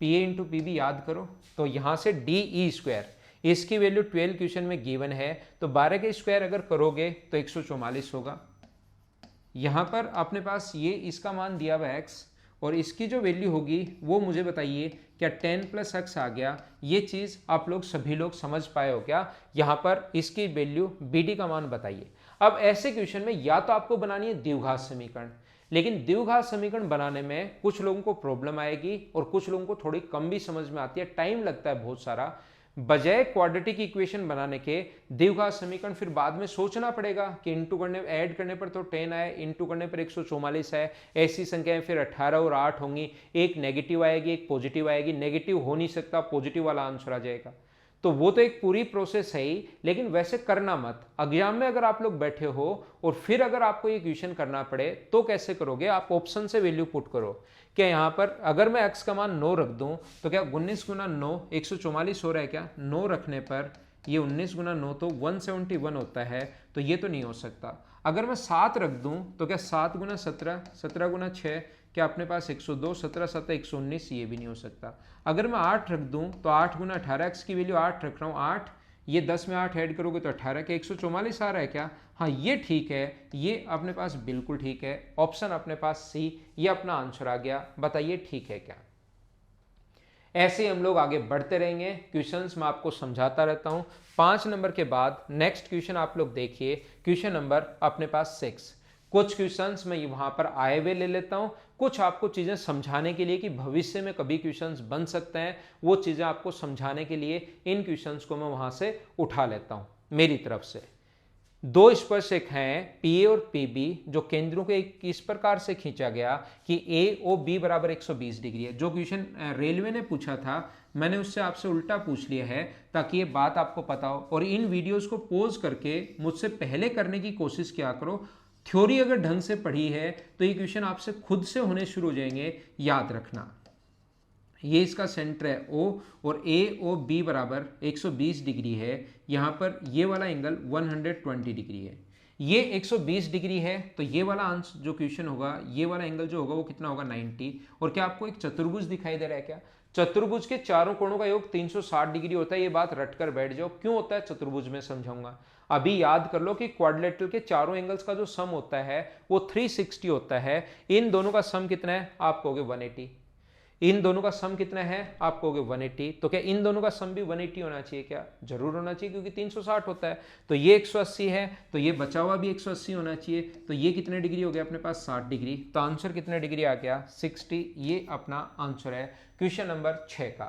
P A into P B याद करो, तो यहाँ से डी ई स्क्वायर, इसकी वैल्यू 12 क्वेश्चन में गिवन है, तो 12 के स्क्वायर अगर करोगे तो 144 होगा। यहाँ पर अपने पास ये इसका मान दिया हुआ है x, और इसकी जो वैल्यू होगी वो मुझे बताइए, क्या 10 + x आ गया? ये चीज़ आप लोग सभी लोग समझ पाए हो क्या? यहाँ पर इसकी वैल्यू बी डी का मान बताइए। अब ऐसे क्वेश्चन में या तो आपको बनानी है द्विघात समीकरण, लेकिन द्विघात समीकरण बनाने में कुछ लोगों को प्रॉब्लम आएगी और कुछ लोगों को थोड़ी कम भी समझ में आती है, टाइम लगता है बहुत सारा। बजाय क्वाड्रेटिक इक्वेशन बनाने के द्विघात समीकरण फिर बाद में सोचना पड़ेगा कि इंटू करने, ऐड करने पर तो 10 आए, इंटू करने पर 144 है, ऐसी संख्याएं फिर 18 और 8 होंगी, एक नेगेटिव आएगी एक पॉजिटिव आएगी, नेगेटिव हो नहीं सकता, पॉजिटिव वाला आंसर आ जाएगा। तो वो तो एक पूरी प्रोसेस है ही, लेकिन वैसे करना मत। एग्जाम में अगर आप लोग बैठे हो और फिर अगर आपको ये क्वेश्चन करना पड़े तो कैसे करोगे? आप ऑप्शन से वैल्यू पुट करो। क्या यहाँ पर अगर मैं x का मान 9 रख दूं तो क्या 19 गुना 9 144 हो रहा है क्या? 9 रखने पर ये 19 गुना 9 तो 171 होता है, तो ये तो नहीं हो सकता। अगर मैं 7 रख दूं तो क्या 7 गुना 17, 17 गुना 6, क्या अपने पास 102, 17 7 119, ये भी नहीं हो सकता। अगर मैं 8 रख दूं तो 8 गुना 18, x की वैल्यू 8 रख रहा हूँ, 8, ये 10 में 8 ऐड करोगे तो 18, के 144 आ रहा है क्या? हाँ ये ठीक है, ये अपने पास बिल्कुल ठीक है, ऑप्शन अपने पास सी, ये अपना आंसर आ गया। बताइए ठीक है क्या? ऐसे हम लोग आगे बढ़ते रहेंगे, क्वेश्चंस मैं आपको समझाता रहता हूं। 5 नंबर के बाद नेक्स्ट क्वेश्चन आप लोग देखिए, क्वेश्चन नंबर अपने पास 6। कुछ क्वेश्चंस मैं वहां पर आए हुए ले लेता हूं, कुछ आपको चीजें समझाने के लिए कि भविष्य में कभी क्वेश्चंस बन सकते हैं, वो चीजें आपको समझाने के लिए इन क्वेश्चंस को मैं वहां से उठा लेता हूं मेरी तरफ से। दो स्पर्शक हैं पीए और पीबी, जो केंद्रों के इस प्रकार से खींचा गया कि ए ओ बी बराबर 120 डिग्री है। जो क्वेश्चन रेलवे ने पूछा था, मैंने उससे आपसे उल्टा पूछ लिया है ताकि ये बात आपको पता हो। और इन वीडियोस को पॉज करके मुझसे पहले करने की कोशिश किया करो। थ्योरी अगर ढंग से पढ़ी है तो ये क्वेश्चन आपसे खुद से होने शुरू हो जाएंगे, याद रखना। ये इसका सेंटर है O, और ए ओ बी बराबर 120 डिग्री है। यहाँ पर ये वाला एंगल 120 डिग्री है। ये 120 डिग्री है, तो ये वाला आंसर जो क्वेश्चन होगा, ये वाला एंगल जो होगा वो कितना होगा 90। और क्या आपको एक चतुर्भुज दिखाई दे रहा है क्या? चतुर्भुज के चारों कोणों का योग 360 डिग्री होता है। ये बात रट कर बैठ जाओ, क्यों होता है चतुर्भुज में समझाऊंगा। अभी याद कर लो कि क्वाड्रिलेटरल के चारों एंगल्स का जो सम होता है वो 360 होता है। इन दोनों का सम कितना है? आप कहोगे 180। इन दोनों का सम कितना है? आप कहोगे 180। तो क्या इन दोनों का सम भी 180 होना चाहिए क्या? जरूर होना चाहिए, क्योंकि 360 होता है। तो ये 180 है, तो ये बचा हुआ भी 180 होना चाहिए। तो ये कितने डिग्री हो गया अपने पास? 60 डिग्री। तो आंसर कितने डिग्री आ गया? 60। ये अपना आंसर है क्वेश्चन नंबर 6 का।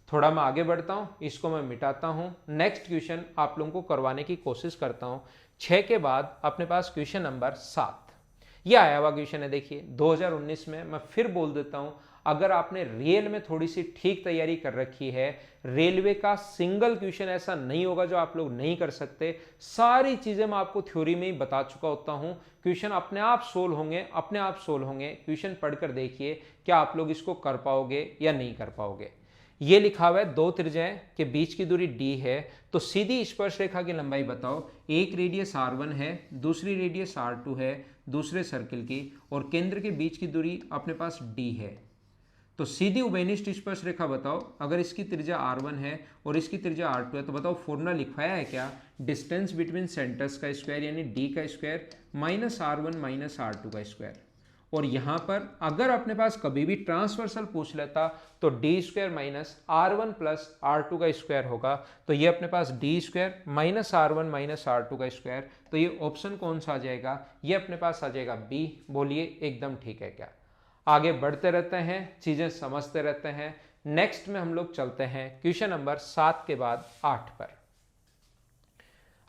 थोड़ा मैं आगे बढ़ता हूं, इसको मैं मिटाता हूं, नेक्स्ट क्वेश्चन आप लोगों को करवाने की कोशिश करता हूं। 6 के बाद अपने पास क्वेश्चन नंबर 7। यह आया हुआ क्वेश्चन है, देखिए 2019 में। मैं फिर बोल देता हूं, अगर आपने रेल में थोड़ी सी ठीक तैयारी कर रखी है, रेलवे का सिंगल क्वेश्चन ऐसा नहीं होगा जो आप लोग नहीं कर सकते। सारी चीजें मैं आपको थ्योरी में ही बता चुका होता हूं। क्वेश्चन अपने आप सोल्व होंगे, अपने आप सोल्व होंगे। क्वेश्चन पढ़कर देखिए क्या आप लोग इसको कर पाओगे या नहीं कर पाओगे। ये लिखा हुआ है दो त्रिज्याएं के बीच की दूरी d है, तो सीधी स्पर्श रेखा की लंबाई बताओ। एक रेडियस r1 है, दूसरी रेडियस r2 है दूसरे सर्किल की, और केंद्र के बीच की दूरी अपने पास d है। तो सीधी उभयनिष्ठ स्पर्श रेखा बताओ। अगर इसकी त्रिज्या r1 है और इसकी त्रिज्या r2 है, तो बताओ फॉर्मूला लिखवाया है क्या? डिस्टेंस बिटवीन सेंटर्स का स्क्वायर यानी d का square minus r1 minus r2 का स्क्वायर। और यहां पर अगर अपने पास कभी भी ट्रांसवर्सल पूछ लेता तो D square minus r1 plus r2 का स्क्वायर होगा। तो ये अपने पास D square minus r1 minus r2 का स्क्वायर। तो ये ऑप्शन कौन सा आ जाएगा? ये अपने पास आ जाएगा बी। बोलिए एकदम ठीक है क्या? आगे बढ़ते रहते हैं, चीजें समझते रहते हैं। नेक्स्ट में हम लोग चलते हैं क्वेश्चन नंबर 7 के बाद 8 पर।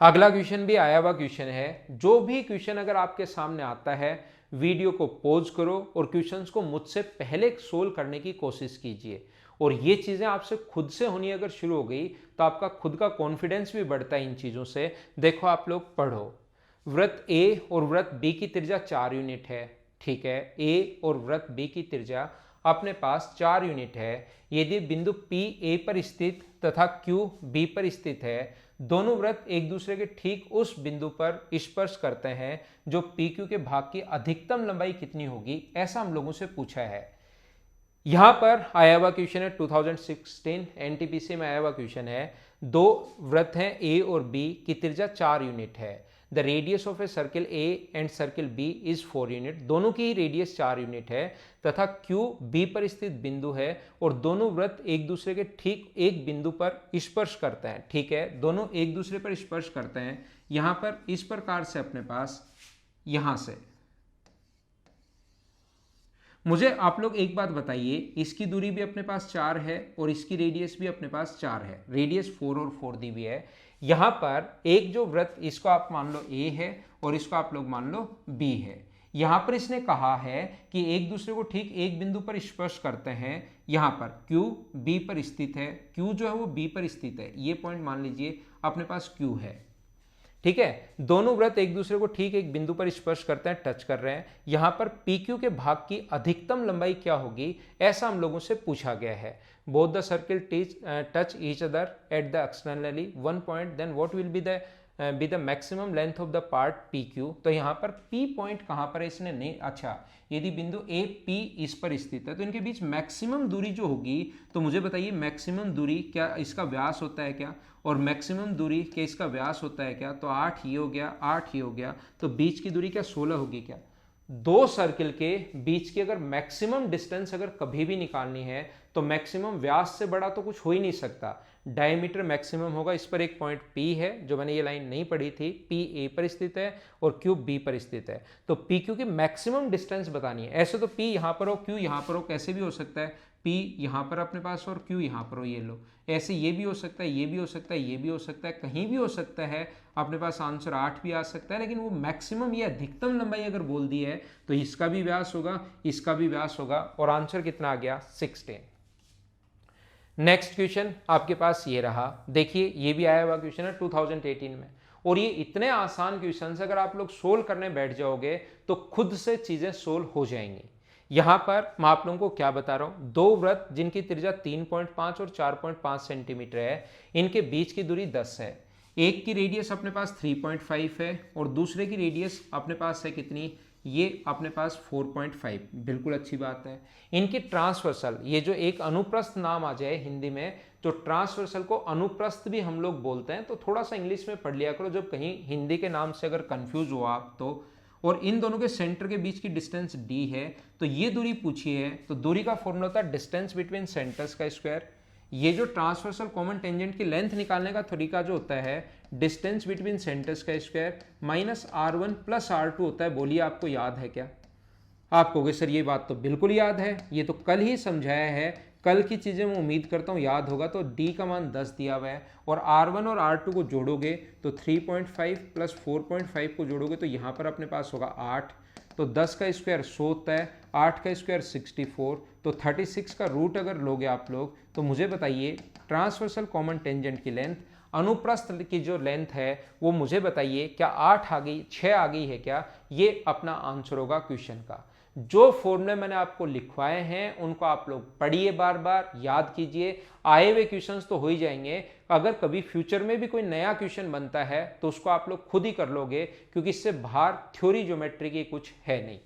अगला क्वेश्चन भी आया हुआ क्वेश्चन है। जो भी क्वेश्चन अगर आपके सामने आता है, वीडियो को पॉज करो और क्वेश्चंस को मुझसे पहले सोल्व करने की कोशिश कीजिए। और ये चीजें आपसे खुद से होनी अगर शुरू हो गई तो आपका खुद का कॉन्फिडेंस भी बढ़ता है इन चीजों से। देखो आप लोग पढ़ो, वृत्त ए और वृत्त बी की त्रिज्या 4 यूनिट है। ठीक है, ए और वृत्त बी की त्रिज्या अपने पास 4 यूनिट है। यदि बिंदु P A पर स्थित तथा Q B पर स्थित है, दोनों वृत्त एक दूसरे के ठीक उस बिंदु पर स्पर्श करते हैं जो PQ के भाग की अधिकतम लंबाई कितनी होगी, ऐसा हम लोगों से पूछा है। यहां पर आया हुआ क्वेश्चन है 2016 एनटीपीसी में आया हुआ क्वेश्चन है। दो वृत्त हैं A और B की त्रिज्या 4 यूनिट है। The radius of a circle A and circle B is 4 unit. दोनों की रेडियस 4 यूनिट है तथा Q B पर स्थित बिंदु है और दोनों वृत्त एक दूसरे के ठीक एक बिंदु पर स्पर्श करते हैं। ठीक है, दोनों एक दूसरे पर स्पर्श करते हैं। यहां पर इस प्रकार से अपने पास, यहां से मुझे आप लोग एक बात बताइए, इसकी दूरी भी अपने पास 4 है और इसकी रेडियस भी अपने पास 4 है। रेडियस 4 और 4 दी हुई है। यहां पर एक जो वृत्त, इसको आप मान लो A है और इसको आप लोग मान लो B है। यहां पर इसने कहा है कि एक दूसरे को ठीक एक बिंदु पर स्पर्श करते हैं। यहां पर Q B पर स्थित है, Q जो है वो B पर स्थित है। ये पॉइंट मान लीजिए अपने पास Q है। ठीक है, दोनों वृत्त एक दूसरे को ठीक एक बिंदु पर स्पर्श करते हैं, टच कर रहे हैं। यहां पर PQ के भाग की अधिकतम लंबाई क्या होगी, ऐसा हम लोगों से पूछा गया है। Both the circle touch each other at the externally one point, then what will be the be the maximum length of the part P Q. तो यहाँ पर पी पॉइंट कहाँ पर है इसने नहीं, अच्छा यदि बिंदु ए पी इस पर स्थित है तो इनके बीच मैक्सिमम दूरी जो होगी, तो मुझे बताइए मैक्सिमम दूरी क्या इसका व्यास होता है क्या, और मैक्सिमम दूरी क्या इसका व्यास होता है क्या, तो 8 ये हो गया 8 ये हो गया, तो बीच की दूरी क्या 16 होगी क्या। दो सर्किल के बीच की अगर मैक्सिमम डिस्टेंस अगर कभी भी निकालनी है तो मैक्सिमम व्यास से बड़ा तो कुछ हो ही नहीं सकता, डायमीटर मैक्सिमम होगा। इस पर एक पॉइंट P है जो मैंने ये लाइन नहीं पढ़ी थी, P A पर स्थित है और Q B पर स्थित है, तो P Q की मैक्सिमम डिस्टेंस बतानी है। ऐसे तो P यहाँ पर हो Q यहाँ पर हो, कैसे भी हो सकता है, P यहाँ पर अपने पास और Q यहाँ पर हो, ये लो ऐसे, ये भी हो सकता है, ये भी हो सकता है, ये भी हो सकता है, कहीं भी हो सकता है, अपने पास आंसर 8 भी आ सकता है, लेकिन वो मैक्सिमम ये अधिकतम लंबाई अगर बोल दी है तो इसका भी व्यास होगा, इसका भी व्यास होगा, और आंसर कितना आ गया 16। नेक्स्ट क्वेश्चन आपके पास ये रहा, देखिए ये भी आया हुआ क्वेश्चन है 2018 में, और ये इतने आसान क्वेश्चन अगर आप लोग सोल्व करने बैठ जाओगे तो खुद से चीजें सोल्व हो जाएंगी। यहां पर मैं आप लोगों को क्या बता रहा हूं, दो वृत्त जिनकी त्रिज्या 3.5 और 4.5 सेंटीमीटर है, इनके बीच की दूरी 10 है। एक की रेडियस अपने पास 3.5 है और दूसरे की रेडियस अपने पास है कितनी, ये अपने पास 4.5, बिल्कुल अच्छी बात है। इनकी ट्रांसवर्सल, ये जो एक अनुप्रस्थ नाम आ जाए हिंदी में, तो ट्रांसवर्सल को अनुप्रस्थ भी हम लोग बोलते हैं, तो थोड़ा सा इंग्लिश में पढ़ लिया करो जब कहीं हिंदी के नाम से अगर कंफ्यूज हो आप तो। और इन दोनों के सेंटर के बीच की डिस्टेंस d है, तो ये दूरी पूछी है, तो दूरी का फॉर्मूला होता है डिस्टेंस बिटवीन सेंटर्स का स्क्वायर। ये जो ट्रांसवर्सल कॉमन टेंजेंट की लेंथ निकालने का तरीका जो होता है, डिस्टेंस बिटवीन सेंटर्स का square minus R1 plus R2 होता है। बोलिए आपको याद है क्या? आप कहोगे सर ये बात तो बिल्कुल याद है, ये तो कल ही समझाया है, कल की चीज़ें मैं उम्मीद करता हूँ याद होगा। तो d का मान 10 दिया हुआ है और R1 और R2 को जोड़ोगे तो 3.5 प्लस 4.5 को जोड़ोगे तो यहाँ पर अपने पास होगा 8, तो 10 का स्क्वायर 100 होता है, 8 का स्क्वायर 64, तो 36 का रूट अगर लोगे आप लोग तो मुझे बताइए ट्रांसवर्सल कॉमन टेंजेंट की लेंथ, अनुप्रस्थ की जो लेंथ है वो मुझे बताइए क्या 8 आ गई, 6 आ गई है क्या? ये अपना आंसर होगा क्वेश्चन का। जो फॉर्मूले मैंने आपको लिखवाए हैं उनको आप लोग पढ़िए, बार बार याद कीजिए, आए हुए क्वेश्चंस तो हो ही जाएंगे। अगर कभी फ्यूचर में भी कोई नया क्वेश्चन बनता है तो उसको आप लोग खुद ही कर लोगे, क्योंकि इससे बाहर थ्योरी ज्योमेट्री की कुछ है नहीं।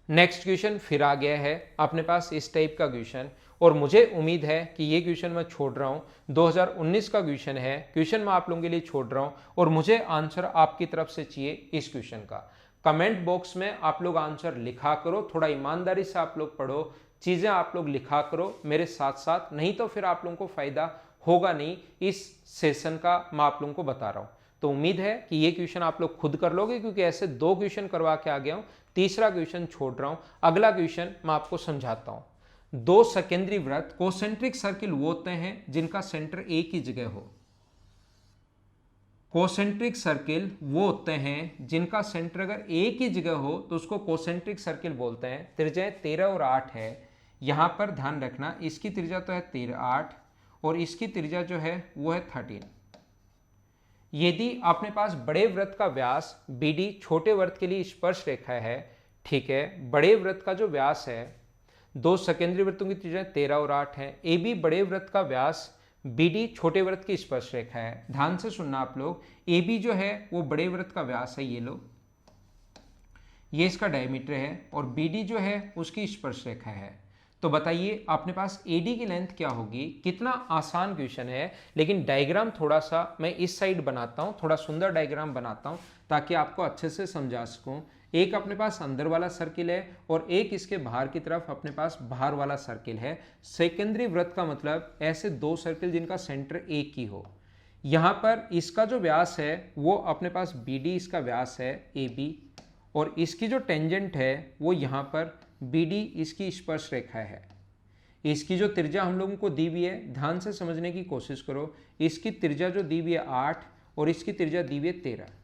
नेक्स्ट क्वेश्चन फिर आ गया है अपने पास इस टाइप का क्वेश्चन, और मुझे उम्मीद है कि ये क्वेश्चन मैं छोड़ रहा हूँ, 2019 का क्वेश्चन है, क्वेश्चन मैं आप लोगों के लिए छोड़ रहा हूँ और मुझे आंसर आपकी तरफ से चाहिए इस क्वेश्चन का। कमेंट बॉक्स में आप लोग आंसर लिखा करो, थोड़ा ईमानदारी से आप लोग पढ़ो, चीज़ें आप लोग लिखा करो मेरे साथ साथ, नहीं तो फिर आप लोगों को फायदा होगा नहीं इस सेशन का, मैं आप लोगों को बता रहा हूँ। तो उम्मीद है कि ये क्वेश्चन आप लोग खुद कर लोगे, क्योंकि ऐसे 2 क्वेश्चन करवा के आ गया हूँ, तीसरा क्वेश्चन छोड़ रहा हूँ। अगला क्वेश्चन मैं आपको समझाता हूँ। 2 सकेंद्री वृत्त कोसेंट्रिक सर्किल वो होते हैं जिनका सेंटर एक ही जगह हो। कोसेंट्रिक सर्किल वो होते हैं जिनका सेंटर अगर एक ही जगह हो तो उसको कोसेंट्रिक सर्किल बोलते हैं। त्रिज्या 13 और 8 है, यहां पर ध्यान रखना, इसकी त्रिज्या तो है 13 8 और इसकी त्रिज्या जो है वो है 13। यदि अपने पास बड़े वृत्त का व्यास BD छोटे वृत्त के लिए स्पर्श रेखा है, ठीक है, बड़े वृत्त का जो व्यास है, 2 सकेंद्री वृत्तों की त्रिज्या 13 और 8 है, AB बड़े वृत्त का व्यास BD छोटे वृत्त की स्पर्श रेखा है। ध्यान से सुनना आप लोग, AB जो है वो बड़े वृत्त का व्यास है, ये लो, ये इसका डायमीटर है, और BD जो है उसकी स्पर्श रेखा है। तो बताइए अपने पास AD की लेंथ क्या होगी? कितना आसान क्वेश्चन है, लेकिन डायग्राम थोड़ा सा मैं इस साइड बनाता हूँ, थोड़ा सुंदर डायग्राम बनाता हूँ ताकि आपको अच्छे से समझा सकूँ। एक अपने पास अंदर वाला सर्किल है और एक इसके बाहर की तरफ अपने पास बाहर वाला सर्किल है। सेकेंडरी वृत्त का मतलब ऐसे 2 सर्किल जिनका सेंटर एक ही हो। यहाँ पर इसका जो व्यास है वो अपने पास BD इसका व्यास है AB, और इसकी जो टेंजेंट है वो यहाँ पर BD इसकी स्पर्श रेखा है। इसकी जो त्रिज्या हम लोगों को दी हुई है, ध्यान से समझने की कोशिश करो, इसकी त्रिज्या जो दी हुई है 8 और इसकी त्रिज्या दी हुई है 13।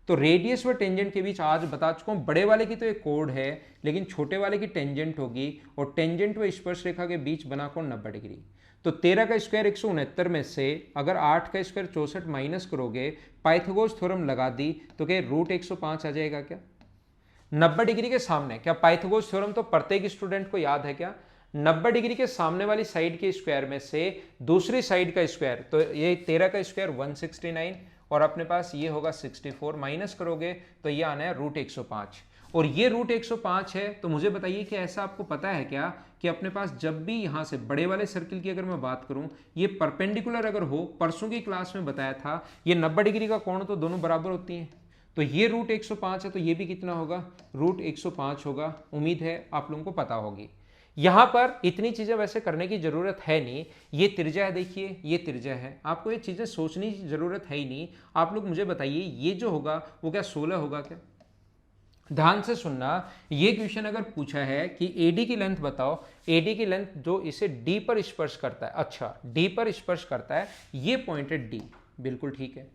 तो रेडियस व टेंजेंट के बीच आज बता चुका हूँ, बड़े वाले की तो एक कोण है लेकिन छोटे वाले की टेंजेंट होगी, और टेंजेंट व स्पर्श रेखा के बीच बना कोण 90 डिग्री। तो 13 का स्क्वायर 169 में से अगर 8 का स्क्वायर 64 माइनस करोगे, पाइथागोरस थ्योरम लगा दी तो क्या रूट 105 आ जाएगा क्या? 90 डिग्री के सामने, क्या पाइथागोरस थ्योरम तो प्रत्येक स्टूडेंट को याद है क्या? 90 डिग्री के सामने वाली साइड के स्क्वायर में से दूसरी साइड का स्क्वायर, तो ये 13 का स्क्वायर 169 और अपने पास ये होगा 64, माइनस करोगे तो ये आना है √105, और ये √105 है। तो मुझे बताइए कि ऐसा आपको पता है क्या कि अपने पास जब भी यहाँ से बड़े वाले सर्किल की अगर मैं बात करूँ, ये परपेंडिकुलर अगर हो, परसों की क्लास में बताया था ये 90 डिग्री का कोण तो दोनों बराबर होती हैं, तो ये √105 है तो ये भी कितना होगा, √105 होगा। उम्मीद है आप लोगों को पता होगी। यहां पर इतनी चीजें वैसे करने की जरूरत है नहीं, ये त्रिज्या है, देखिए ये त्रिज्या है, आपको ये चीजें सोचने की जरूरत है ही नहीं। आप लोग मुझे बताइए ये जो होगा वो क्या 16 होगा क्या? ध्यान से सुनना, ये क्वेश्चन अगर पूछा है कि एडी की लेंथ बताओ, एडी की लेंथ जो इसे डी पर स्पर्श करता है, अच्छा डी पर स्पर्श करता है, ये पॉइंट है डी, बिल्कुल ठीक है।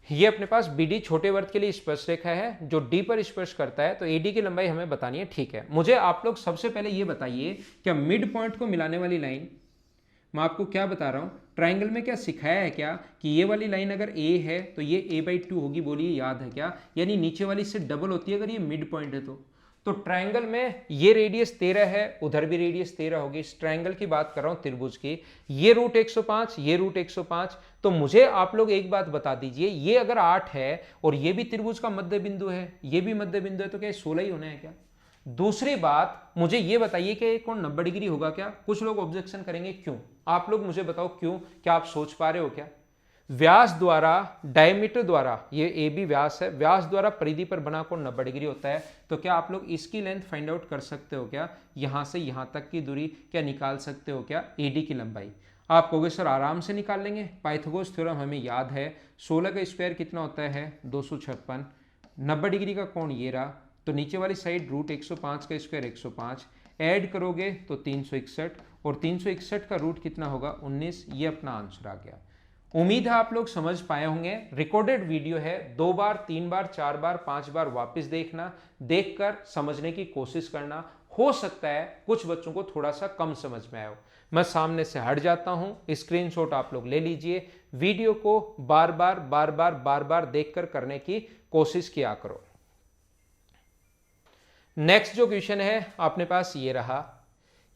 ये अपने पास बीडी छोटे वर्त के लिए स्पर्श रेखा है जो डी पर स्पर्श करता है, तो एडी की लंबाई हमें बतानी है, ठीक है। मुझे आप लोग सबसे पहले ये बताइए, क्या मिड पॉइंट को मिलाने वाली लाइन, मैं आपको क्या बता रहा हूं, ट्राइंगल में क्या सिखाया है क्या कि ये वाली लाइन अगर ए है तो ये a/2 होगी, बोलिए याद है क्या? यानी नीचे वाली से डबल होती है अगर ये मिड पॉइंट है तो ट्रायंगल में ये रेडियस 13 है, उधर भी रेडियस 13 होगी। इस ट्रायंगल की बात कर रहा हूं, त्रिभुज की, ये √105, ये √105। तो मुझे आप लोग एक बात बता दीजिए, ये अगर 8 है और ये भी त्रिभुज का मध्य बिंदु है, ये भी मध्य बिंदु है, तो क्या 16 ही होना है क्या? दूसरी बात मुझे ये बताइए कि एक कोण 90 डिग्री होगा क्या? कुछ लोग ऑब्जेक्शन करेंगे, क्यों? आप लोग मुझे बताओ क्यों, क्या आप सोच पा रहे हो क्या? व्यास द्वारा, डायमीटर द्वारा, ये ए बी व्यास है, व्यास द्वारा परिधि पर बना कोण 90 डिग्री होता है। तो क्या आप लोग इसकी लेंथ फाइंड आउट कर सकते हो क्या? यहां से यहां तक की दूरी क्या निकाल सकते हो क्या? एडी की लंबाई आप कहोगे सर आराम से निकाल लेंगे, पाइथागोरस थ्योरम हमें याद है, 16 का स्क्वायर कितना होता है 256, 90 डिग्री का कोण ये रहा, तो नीचे वाली साइड √105 का स्क्वायर 105, ऐड करोगे तो 361, और 361 का रूट कितना होगा 19, ये अपना आंसर आ गया। उम्मीद है आप लोग समझ पाए होंगे। रिकॉर्डेड वीडियो है, 2 बार 3 बार 4 बार 5 बार वापस देखना, देखकर समझने की कोशिश करना। हो सकता है कुछ बच्चों को थोड़ा सा कम समझ में आए हो, मैं सामने से हट जाता हूं, स्क्रीनशॉट आप लोग ले लीजिए, वीडियो को बार बार देखकर करने की कोशिश किया करो। नेक्स्ट जो क्वेश्चन है अपने पास ये रहा,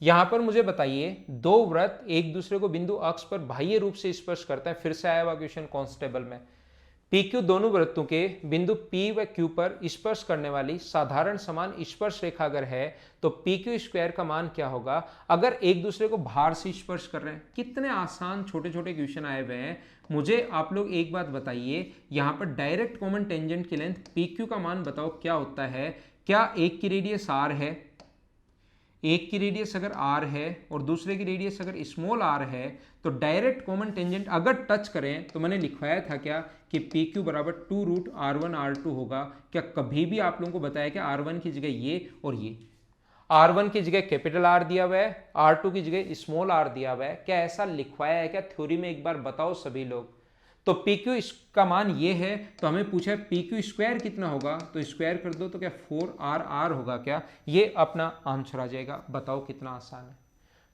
यहां पर मुझे बताइए दो वृत्त एक दूसरे को बिंदु अक्ष पर बाह्य रूप से स्पर्श करते हैं। फिर से आया हुआ क्वेश्चन कांस्टेबल में, पी क्यू दोनों वृत्तों के बिंदु पी व क्यू पर स्पर्श करने वाली साधारण समान स्पर्श रेखा अगर है तो पी क्यू स्क्वायर का मान क्या होगा अगर एक दूसरे को बाहर से स्पर्श कर रहे हैं। कितने आसान छोटे छोटे क्वेश्चन आए हुए हैं। मुझे आप लोग एक बात बताइए, यहां पर डायरेक्ट कॉमन टेंजेंट की लेंथ पी क्यू का मान बताओ क्या होता है? क्या एक की रेडियस आर है, एक की रेडियस अगर r है और दूसरे की रेडियस अगर स्मॉल r है, तो डायरेक्ट कॉमन टेंजेंट अगर टच करें तो मैंने लिखवाया था क्या कि PQ बराबर 2√r1r2 होगा। क्या कभी भी आप लोगों को बताया कि r1 की जगह ये और ये, r1 की जगह कैपिटल R दिया हुआ है, r2 की जगह स्मॉल r दिया हुआ है, क्या ऐसा लिखवाया है क्या थ्योरी में? एक बार बताओ सभी लोग। तो PQ इसका मान ये है, तो हमें पूछा है PQ स्क्वायर कितना होगा, तो स्क्वायर कर दो तो क्या 4RR होगा क्या? ये अपना आंसर आ जाएगा। बताओ कितना आसान है।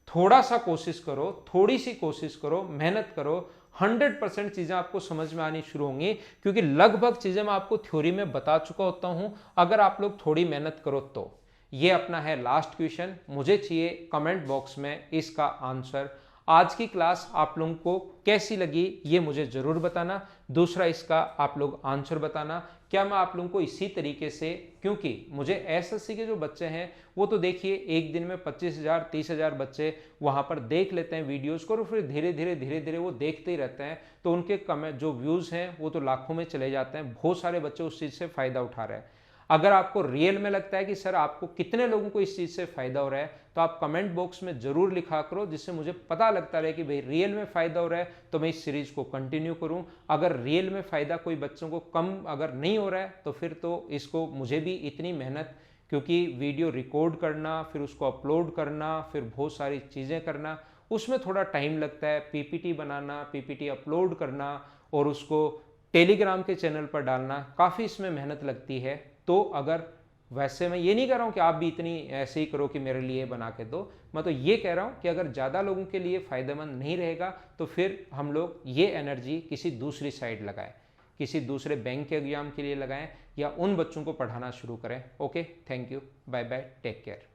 थोड़ा सा कोशिश करो, थोड़ी सी कोशिश करो, मेहनत करो, 100% चीजें आपको समझ में आनी शुरू होंगी, क्योंकि लगभग चीजें मैं आपको थ्योरी में बता चुका होता हूं। अगर आप लोग थोड़ी मेहनत करो तो ये अपना है लास्ट क्वेश्चन। मुझे चाहिए कमेंट बॉक्स में इसका आंसर। आज की क्लास आप लोगों को कैसी लगी ये मुझे जरूर बताना। दूसरा, इसका आप लोग आंसर बताना। क्या मैं आप लोगों को इसी तरीके से, क्योंकि मुझे एसएससी के जो बच्चे हैं वो तो देखिए एक दिन में 25,000 30,000 बच्चे वहां पर देख लेते हैं वीडियोस को, और फिर धीरे धीरे वो देखते ही रहते हैं, तो उनके कमेंट जो व्यूज हैं वो तो लाखों में चले जाते हैं। बहुत सारे बच्चे उस चीज से फायदा उठा रहे हैं। अगर आपको रियल में लगता है कि सर आपको कितने लोगों को इस चीज से फायदा हो रहा है, तो आप कमेंट बॉक्स में जरूर लिखा करो, जिससे मुझे पता लगता रहे कि भाई रियल में फायदा हो रहा है, तो मैं इस सीरीज को कंटिन्यू करूं। अगर रियल में फायदा कोई बच्चों को कम अगर नहीं हो रहा है, तो फिर तो इसको मुझे भी इतनी मेहनत, क्योंकि वीडियो रिकॉर्ड करना, फिर उसको अपलोड करना, फिर बहुत सारी चीजें करना, उसमें थोड़ा टाइम लगता है। पीपीटी बनाना, पीपीटी अपलोड करना और उसको टेलीग्राम के चैनल पर डालना, काफी इसमें मेहनत लगती है। तो अगर, वैसे मैं ये नहीं कह रहा हूं कि आप भी इतनी ऐसे ही करो कि मेरे लिए बना के दो, मैं तो ये कह रहा हूं कि अगर ज़्यादा लोगों के लिए फ़ायदेमंद नहीं रहेगा तो फिर हम लोग ये एनर्जी किसी दूसरी साइड लगाएं, किसी दूसरे बैंक के एग्जाम के लिए लगाएं, या उन बच्चों को पढ़ाना शुरू करें। Okay, thank you, bye bye, take care.